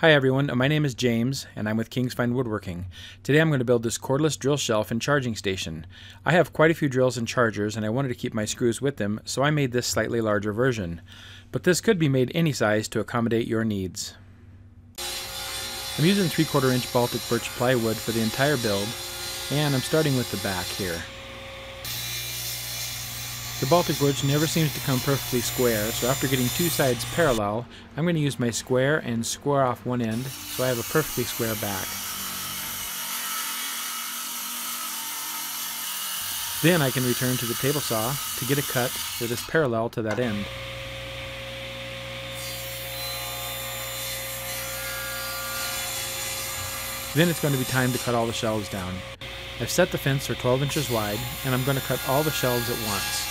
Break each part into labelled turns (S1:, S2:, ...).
S1: Hi everyone, my name is James and I'm with Kingsfine Woodworking. Today I'm going to build this cordless drill shelf and charging station. I have quite a few drills and chargers and I wanted to keep my screws with them, so I made this slightly larger version. But this could be made any size to accommodate your needs. I'm using 3/4 inch baltic birch plywood for the entire build, and I'm starting with the back here. The baltic birch never seems to come perfectly square, so after getting two sides parallel, I'm going to use my square and square off one end so I have a perfectly square back. Then I can return to the table saw to get a cut that is parallel to that end. Then it's going to be time to cut all the shelves down. I've set the fence for 12 inches wide, and I'm going to cut all the shelves at once.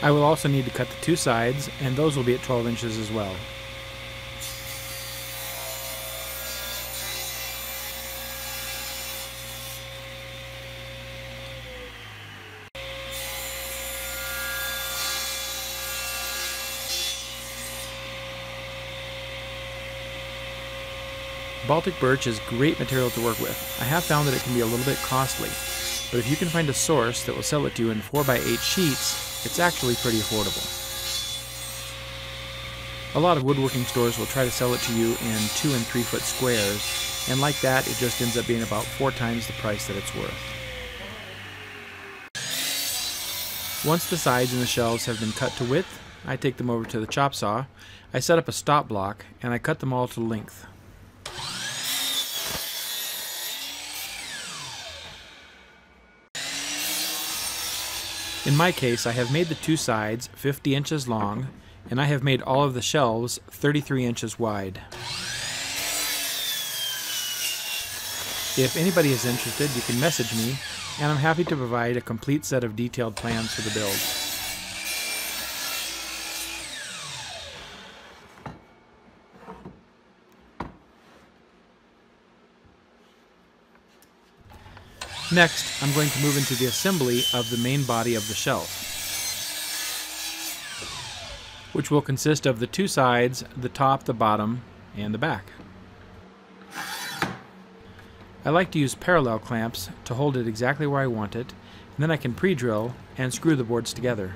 S1: I will also need to cut the two sides, and those will be at 12 inches as well. Baltic birch is great material to work with. I have found that it can be a little bit costly, but if you can find a source that will sell it to you in 4x8 sheets, it's actually pretty affordable. A lot of woodworking stores will try to sell it to you in 2 and 3 foot squares, and like that it just ends up being about 4 times the price that it's worth. Once the sides and the shelves have been cut to width, I take them over to the chop saw, I set up a stop block, and I cut them all to length. In my case, I have made the two sides 50 inches long, and I have made all of the shelves 33 inches wide. If anybody is interested, you can message me, and I'm happy to provide a complete set of detailed plans for the build. Next, I'm going to move into the assembly of the main body of the shelf, which will consist of the two sides, the top, the bottom, and the back. I like to use parallel clamps to hold it exactly where I want it, and then I can pre-drill and screw the boards together.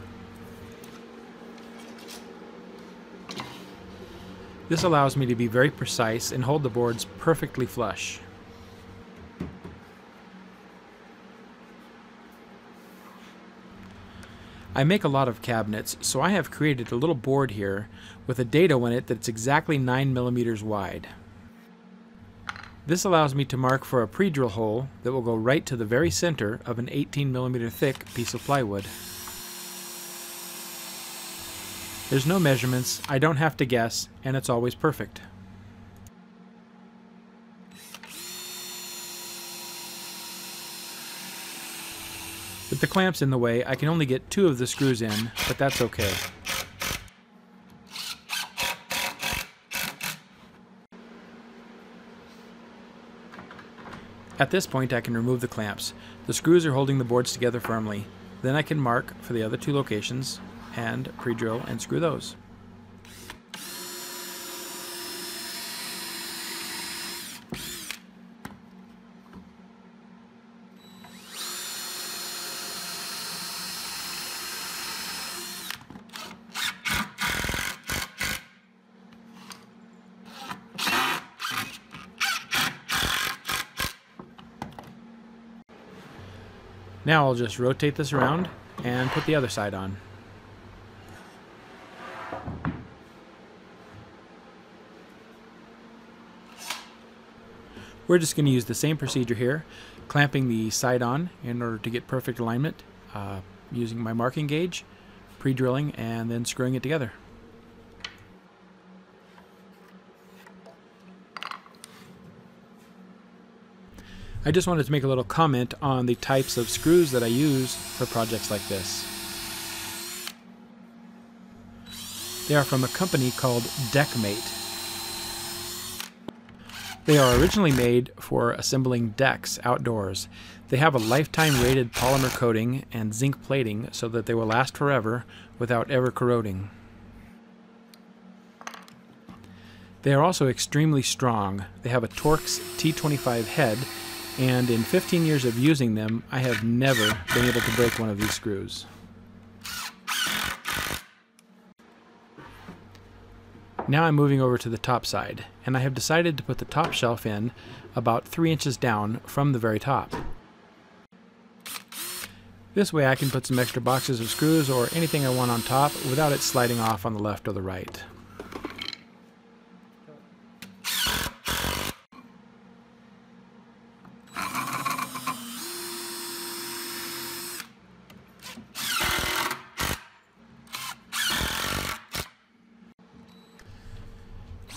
S1: This allows me to be very precise and hold the boards perfectly flush. I make a lot of cabinets, so I have created a little board here with a dado in it that's exactly 9 millimeters wide. This allows me to mark for a pre-drill hole that will go right to the very center of an 18 millimeter thick piece of plywood. There's no measurements, I don't have to guess, and it's always perfect. With the clamps in the way, I can only get 2 of the screws in, but that's okay. At this point, I can remove the clamps. The screws are holding the boards together firmly. Then I can mark for the other 2 locations and pre-drill and screw those. Now I'll just rotate this around and put the other side on. We're just going to use the same procedure here, clamping the side on in order to get perfect alignment, using my marking gauge, pre-drilling, and then screwing it together. I just wanted to make a little comment on the types of screws that I use for projects like this. They are from a company called Deckmate. They are originally made for assembling decks outdoors. They have a lifetime rated polymer coating and zinc plating so that they will last forever without ever corroding. They are also extremely strong. They have a Torx T25 head, and in 15 years of using them, I have never been able to break one of these screws. Now I'm moving over to the top side, and I have decided to put the top shelf in about 3 inches down from the very top. This way I can put some extra boxes of screws or anything I want on top without it sliding off on the left or the right.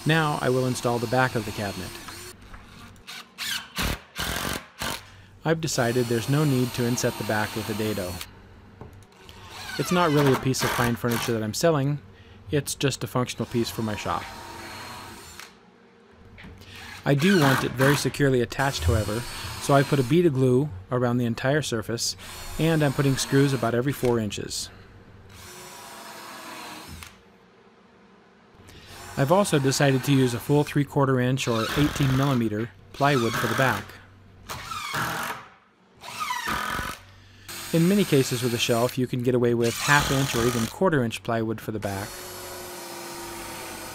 S1: Now I will install the back of the cabinet. I've decided there's no need to inset the back with a dado. It's not really a piece of fine furniture that I'm selling, it's just a functional piece for my shop. I do want it very securely attached, however, so I put a bead of glue around the entire surface, and I'm putting screws about every 4 inches. I've also decided to use a full 3/4 inch or 18mm plywood for the back. In many cases with a shelf, you can get away with 1/2 inch or even 1/4 inch plywood for the back.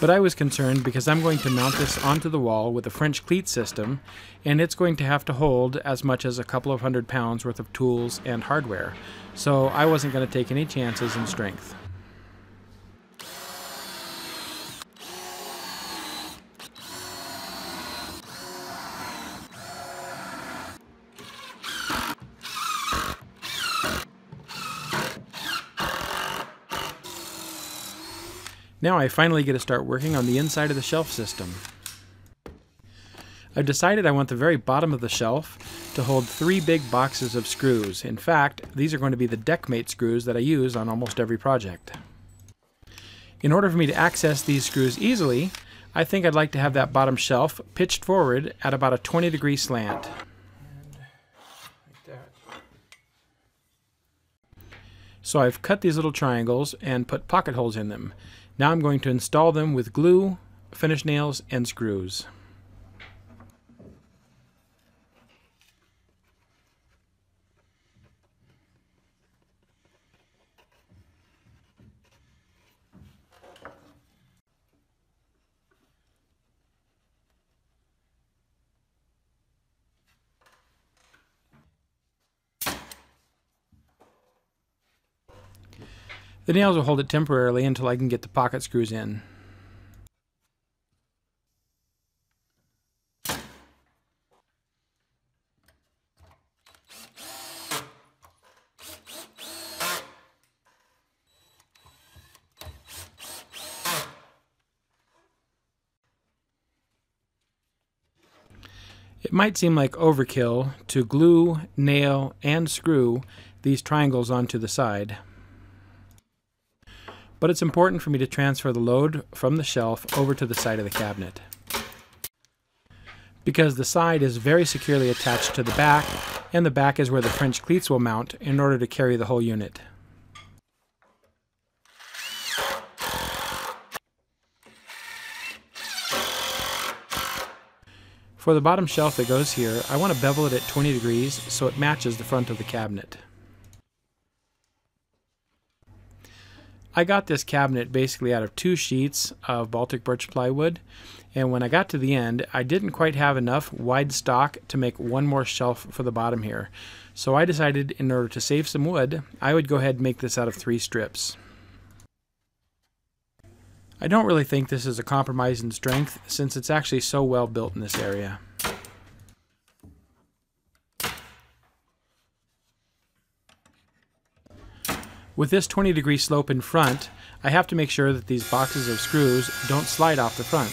S1: But I was concerned because I'm going to mount this onto the wall with a French cleat system, and it's going to have to hold as much as a couple of 100 pounds worth of tools and hardware, so I wasn't going to take any chances in strength. Now I finally get to start working on the inside of the shelf system. I've decided I want the very bottom of the shelf to hold 3 big boxes of screws. In fact, these are going to be the deckmate screws that I use on almost every project. In order for me to access these screws easily, I think I'd like to have that bottom shelf pitched forward at about a 20-degree slant. So I've cut these little triangles and put pocket holes in them. Now I'm going to install them with glue, finish nails, and screws. The nails will hold it temporarily until I can get the pocket screws in. It might seem like overkill to glue, nail, and screw these triangles onto the side, but it's important for me to transfer the load from the shelf over to the side of the cabinet, because the side is very securely attached to the back, and the back is where the French cleats will mount in order to carry the whole unit. For the bottom shelf that goes here, I want to bevel it at 20 degrees so it matches the front of the cabinet. I got this cabinet basically out of 2 sheets of Baltic birch plywood, and when I got to the end, I didn't quite have enough wide stock to make one more shelf for the bottom here. So I decided, in order to save some wood, I would go ahead and make this out of 3 strips. I don't really think this is a compromise in strength, since it's actually so well built in this area. With this 20-degree slope in front, I have to make sure that these boxes of screws don't slide off the front.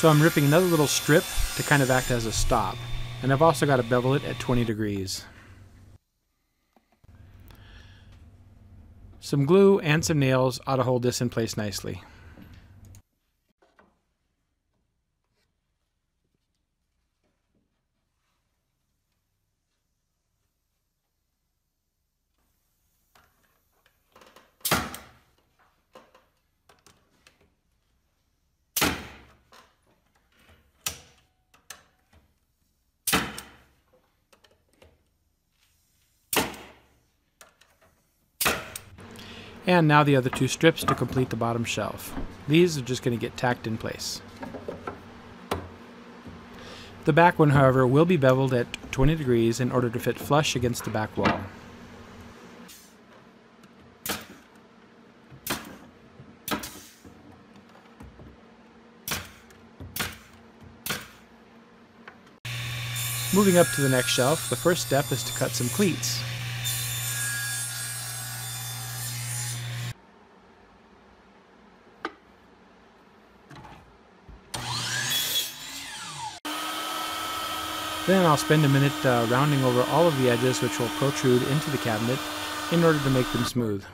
S1: So I'm ripping another little strip to kind of act as a stop, and I've also got to bevel it at 20 degrees. Some glue and some nails ought to hold this in place nicely. And now the other two strips to complete the bottom shelf. These are just going to get tacked in place. The back one, however, will be beveled at 20 degrees in order to fit flush against the back wall. Moving up to the next shelf, the first step is to cut some cleats. Then I'll spend a minute rounding over all of the edges which will protrude into the cabinet in order to make them smooth.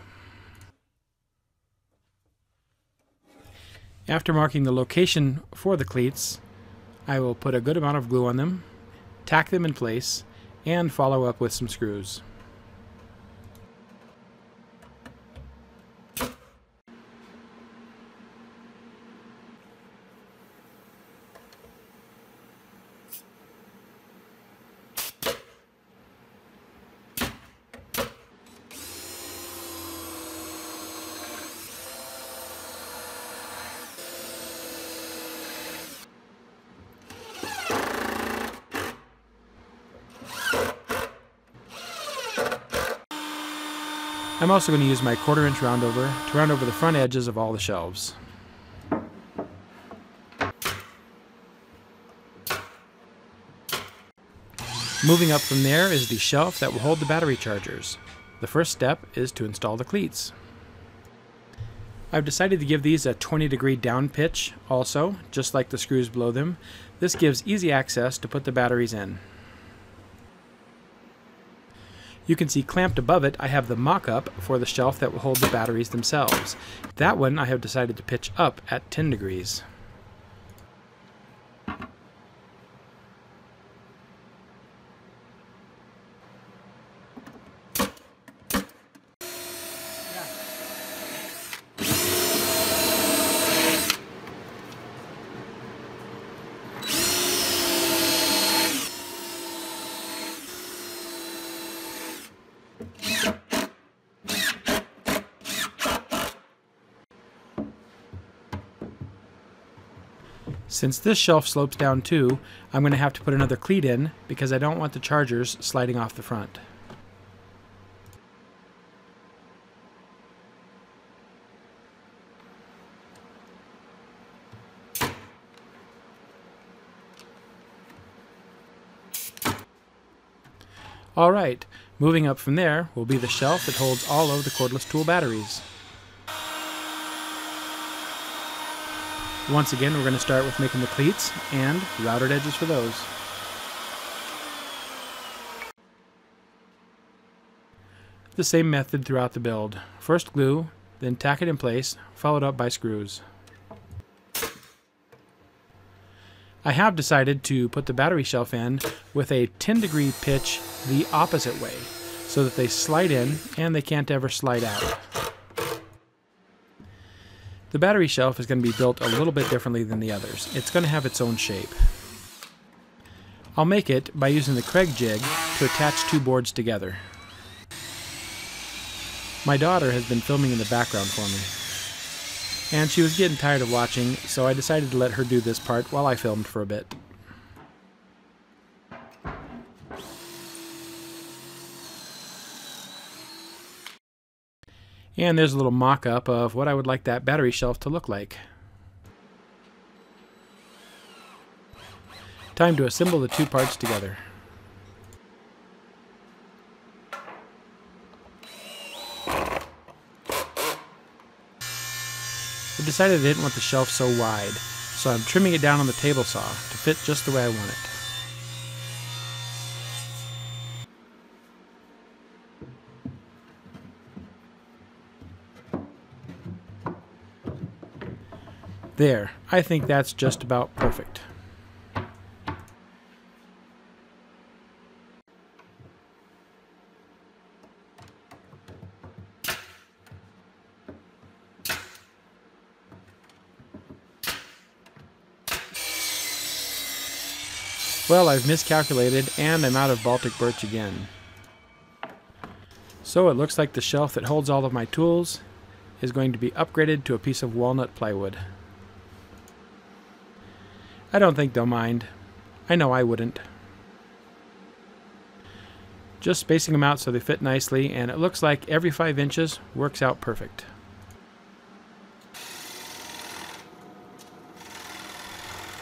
S1: After marking the location for the cleats, I will put a good amount of glue on them, tack them in place, and follow up with some screws. I'm also going to use my 1/4 inch roundover to round over the front edges of all the shelves. Moving up from there is the shelf that will hold the battery chargers. The first step is to install the cleats. I've decided to give these a 20-degree down pitch also, just like the screws below them. This gives easy access to put the batteries in. You can see clamped above it I have the mock-up for the shelf that will hold the batteries themselves. That one I have decided to pitch up at 10 degrees. Since this shelf slopes down too, I'm going to have to put another cleat in because I don't want the chargers sliding off the front. Alright, moving up from there will be the shelf that holds all of the cordless tool batteries. Once again, we're going to start with making the cleats and routed edges for those. The same method throughout the build. First glue, then tack it in place, followed up by screws. I have decided to put the battery shelf in with a 10-degree pitch the opposite way, so that they slide in and they can't ever slide out. The battery shelf is going to be built a little bit differently than the others. It's going to have its own shape. I'll make it by using the Craig jig to attach two boards together. My daughter has been filming in the background for me, and she was getting tired of watching, so I decided to let her do this part while I filmed for a bit. And there's a little mock-up of what I would like that battery shelf to look like. Time to assemble the two parts together. I decided I didn't want the shelf so wide, so I'm trimming it down on the table saw to fit just the way I want it. There, I think that's just about perfect. Well, I've miscalculated and I'm out of Baltic birch again. So it looks like the shelf that holds all of my tools is going to be upgraded to a piece of walnut plywood. I don't think they'll mind. I know I wouldn't. Just spacing them out so they fit nicely, and it looks like every 5 inches works out perfect.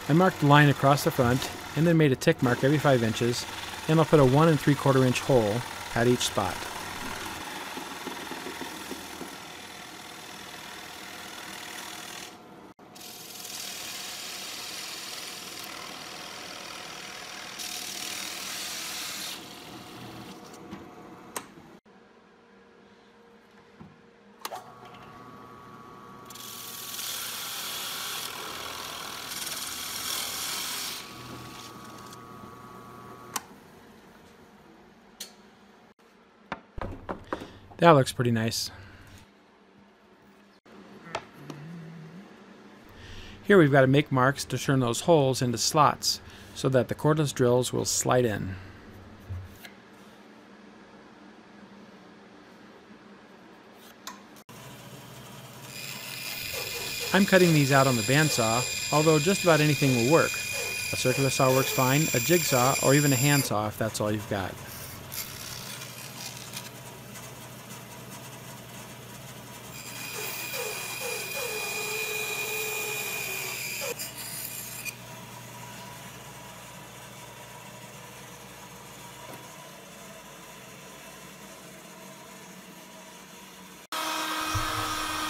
S1: I marked the line across the front and then made a tick mark every 5 inches, and I'll put a 1 3/4 inch hole at each spot. That looks pretty nice. Here we've got to make marks to turn those holes into slots so that the cordless drills will slide in. I'm cutting these out on the bandsaw, although just about anything will work. A circular saw works fine, a jigsaw, or even a handsaw if that's all you've got.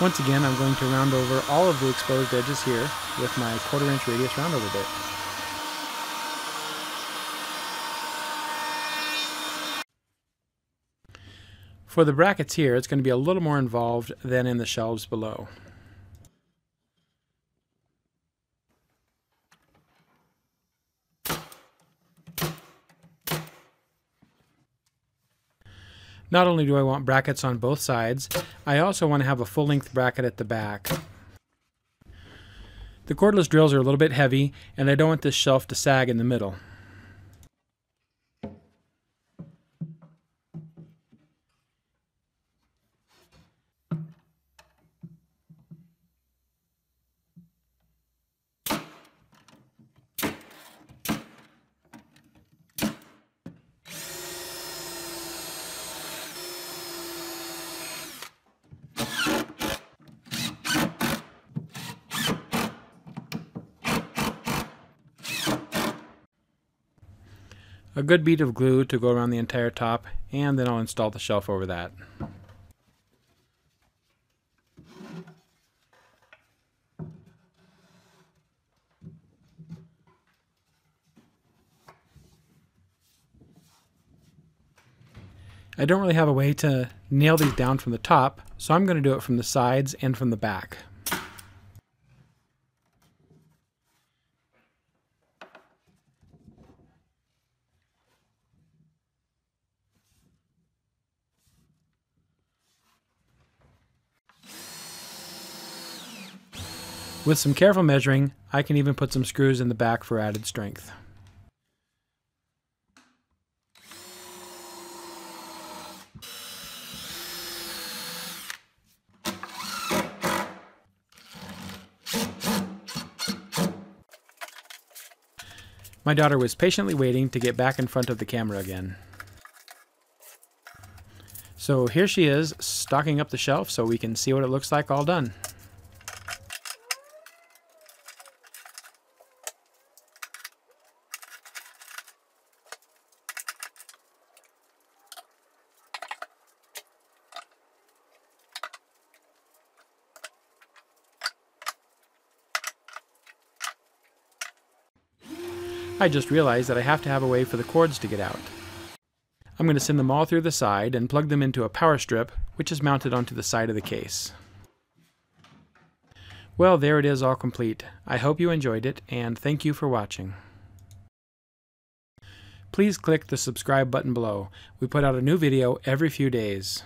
S1: Once again, I'm going to round over all of the exposed edges here with my 1/4 inch radius round over bit. For the brackets here, it's going to be a little more involved than in the shelves below. Not only do I want brackets on both sides, I also want to have a full-length bracket at the back. The cordless drills are a little bit heavy, and I don't want this shelf to sag in the middle. A good bead of glue to go around the entire top, and then I'll install the shelf over that. I don't really have a way to nail these down from the top, so I'm going to do it from the sides and from the back. With some careful measuring, I can even put some screws in the back for added strength. My daughter was patiently waiting to get back in front of the camera again. So here she is, stocking up the shelf so we can see what it looks like all done. I just realized that I have to have a way for the cords to get out. I'm going to send them all through the side and plug them into a power strip, which is mounted onto the side of the case. Well, there it is, all complete. I hope you enjoyed it, and thank you for watching. Please click the subscribe button below. We put out a new video every few days.